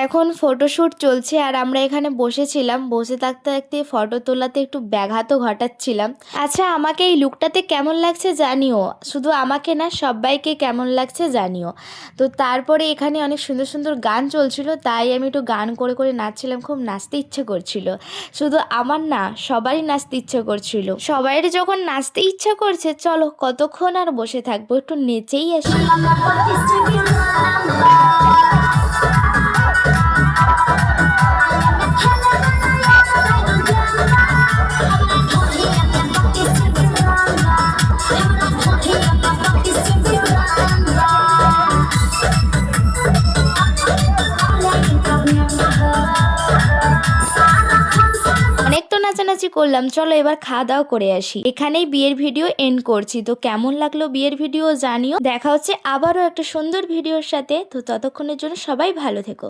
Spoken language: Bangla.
এখন ফটোশ্যুট চলছে আর আমরা এখানে বসেছিলাম, বসে থাকতে থাকতে ফটো তোলাতে একটু ব্যাঘাতও ঘটাচ্ছিলাম। আচ্ছা, আমাকে এই লুকটাতে কেমন লাগছে জানিও, শুধু আমাকে না সবাইকে কেমন লাগছে জানিও। তো তারপরে এখানে অনেক সুন্দর সুন্দর গান চলছিল, তাই আমি একটু গান করে করে নাচছিলাম, খুব নাচতে ইচ্ছে করছিল। শুধু আমার না, সবারই নাচতে ইচ্ছে করছিল। সবাইয়ের যখন নাচতে ইচ্ছা করছে, চলো কতক্ষণ আর বসে থাকবো, একটু নেচেই আসি। অনেক তো নাচানাচি করলাম, চলো এবার খাওয়া দাওয়া করে আসি। এখানেই বিয়ের ভিডিও এন্ড করছি। তো কেমন লাগলো বিয়ের ভিডিও জানিও। দেখা হচ্ছে আবারও একটা সুন্দর ভিডিওর সাথে। তো ততক্ষণের জন্য সবাই ভালো থেকো।